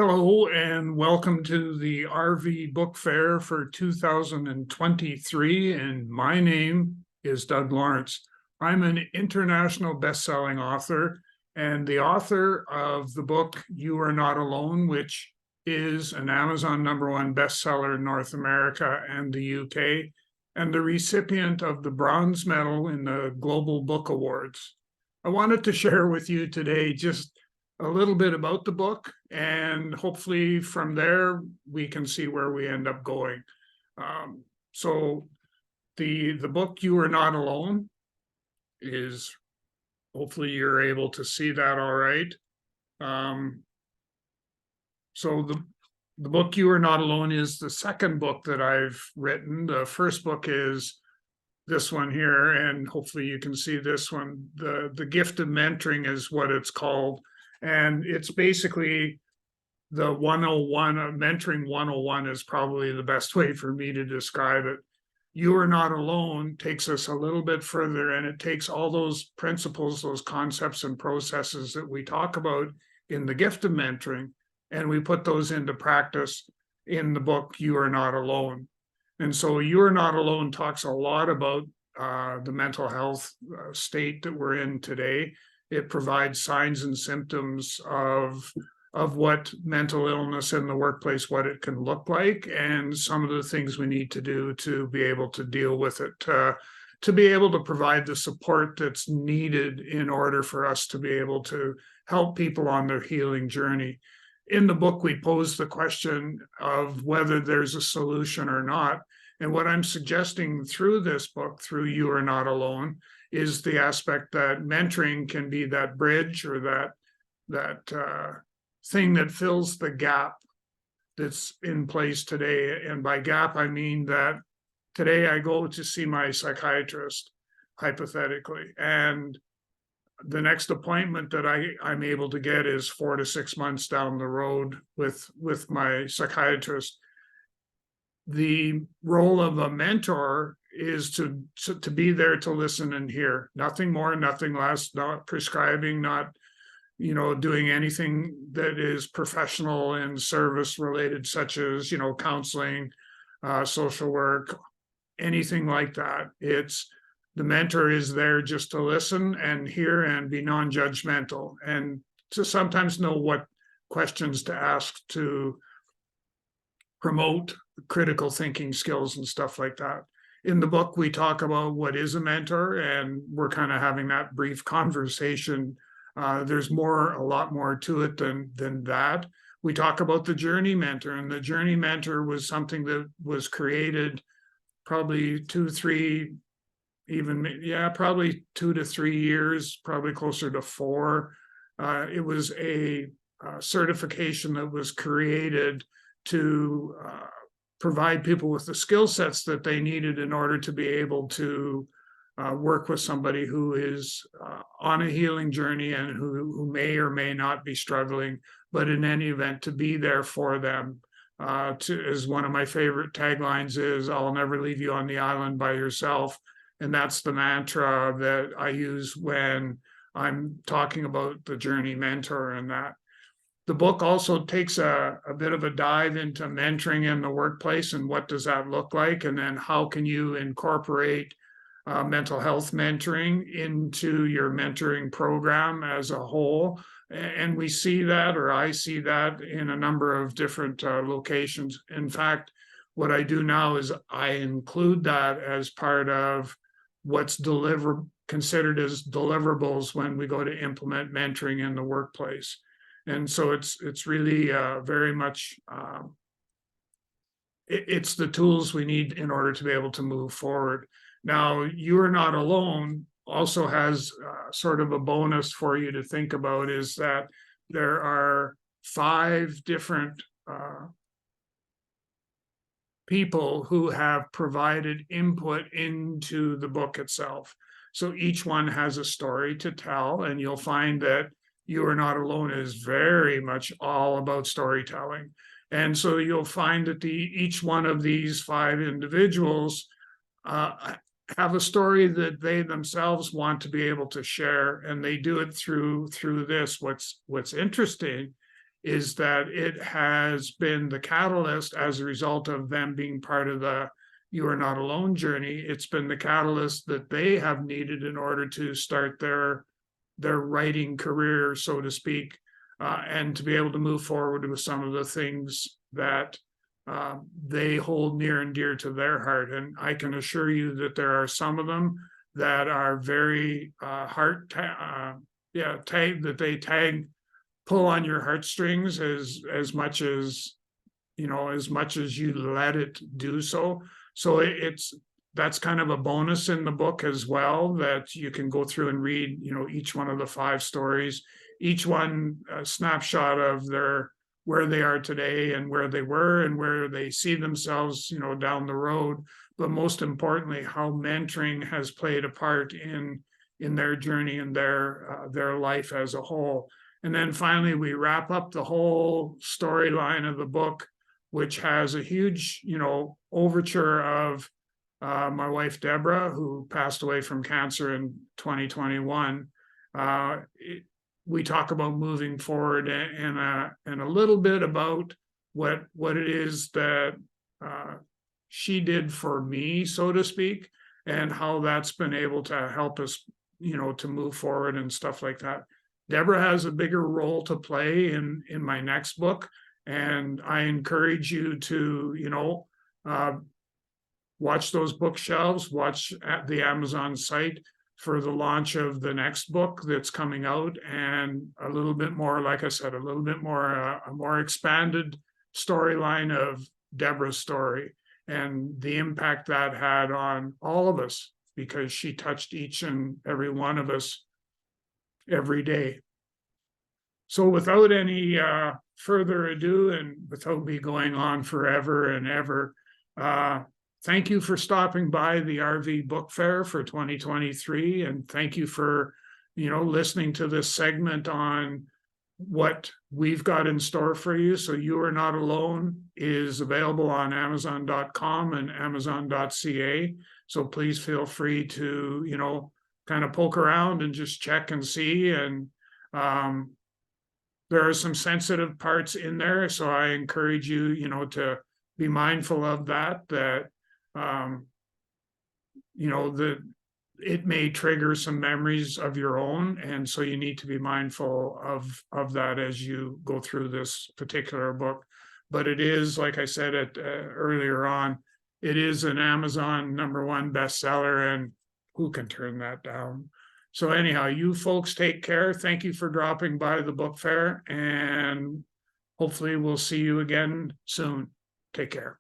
Hello and welcome to the RV Book Fair for 2023. And my name is Doug Lawrence. I'm an international best-selling author and the author of the book You Are Not Alone, which is an Amazon #1 bestseller in North America and the UK, and the recipient of the bronze medal in the Global Book Awards. I wanted to share with you today just a little bit about the book, and hopefully from there we can see where we end up going. So the book You Are Not Alone is, hopefully you're able to see that all right. So the book You Are Not Alone is the second book that I've written. The first book is this one here, and hopefully you can see this one. The Gift of Mentoring is what it's called. And it's basically the 101, mentoring 101 is probably the best way for me to describe it. You Are Not Alone takes us a little bit further, and it takes all those principles, those concepts and processes that we talk about in the Gift of Mentoring, and we put those into practice in the book You Are Not Alone. And so You Are Not Alone talks a lot about the mental health state that we're in today. It provides signs and symptoms of what mental illness in the workplace, what it can look like, and some of the things we need to do to be able to deal with it, to be able to provide the support that's needed in order for us to be able to help people on their healing journey. In the book, we pose the question of whether there's a solution or not. And what I'm suggesting through this book, through You Are Not Alone, is the aspect that mentoring can be that bridge, or that thing that fills the gap that's in place today. And by gap, I mean that today I go to see my psychiatrist, hypothetically, and the next appointment that I'm able to get is 4 to 6 months down the road with my psychiatrist. The role of a mentor is to be there to listen and hear, nothing more, nothing less, not prescribing, not doing anything that is professional and service related, such as counseling, social work, anything like that. It's the mentor is there just to listen and hear and be non-judgmental, and to sometimes know what questions to ask to promote critical thinking skills and stuff like that. In the book, we talk about what is a mentor, and we're kind of having that brief conversation. There's a lot more to it than that. We talk about the journey mentor, and the journey mentor was something that was created probably 2 to 3, probably 2 to 3 years, probably closer to 4. It was a certification that was created to provide people with the skill sets that they needed in order to be able to work with somebody who is on a healing journey and who may or may not be struggling, but in any event, to be there for them. As one of my favorite taglines is, "I'll never leave you on the island by yourself." And that's the mantra that I use when I'm talking about the journey mentor. And that the book also takes a bit of a dive into mentoring in the workplace, and what does that look like, and then how can you incorporate mental health mentoring into your mentoring program as a whole. And we see that, or I see that, in a number of different locations. In fact, what I do now is I include that as part of what's considered as deliverables when we go to implement mentoring in the workplace. And so it's really very much it's the tools we need in order to be able to move forward. Now, You Are Not Alone also has sort of a bonus for you to think about, is that there are 5 different people who have provided input into the book itself. So each one has a story to tell, and you'll find that You Are Not Alone is very much all about storytelling. And so you'll find that each one of these 5 individuals have a story that they themselves want to be able to share, and they do it through this. What's interesting is that it has been the catalyst as a result of them being part of the You Are Not Alone journey. It's been the catalyst that they have needed in order to start their writing career, so to speak, and to be able to move forward with some of the things that they hold near and dear to their heart. And I can assure you that there are some of them that are very pull on your heartstrings as much as as much as you let it do so. So that's kind of a bonus in the book as well, that you can go through and read, each one of the 5 stories, each one a snapshot of where they are today and where they were and where they see themselves, down the road. But most importantly, how mentoring has played a part in their journey and their life as a whole. And then finally, we wrap up the whole storyline of the book, which has a huge, overture of my wife, Deborah, who passed away from cancer in 2021. We talk about moving forward and a little bit about what it is that she did for me, so to speak, and how that's been able to help us, to move forward and stuff like that. Deborah has a bigger role to play in my next book, and I encourage you to, watch those bookshelves, watch at the Amazon site for the launch of the next book that's coming out, and a little bit more, like I said, a little bit more, a more expanded storyline of Deborah's story and the impact that had on all of us, because she touched each and every one of us every day. So without any further ado, and without me going on forever and ever, thank you for stopping by the RV Book Fair for 2023, and thank you for, listening to this segment on what we've got in store for you. So You Are Not Alone is available on Amazon.com and Amazon.ca. So please feel free to, kind of poke around and just check and see. And there are some sensitive parts in there, so I encourage you, to be mindful of that, that it may trigger some memories of your own, and so you need to be mindful of that as you go through this particular book. But it is, like I said earlier on, it is an Amazon #1 bestseller, and who can turn that down? So anyhow, you folks take care. Thank you for dropping by the book fair, and hopefully we'll see you again soon. Take care.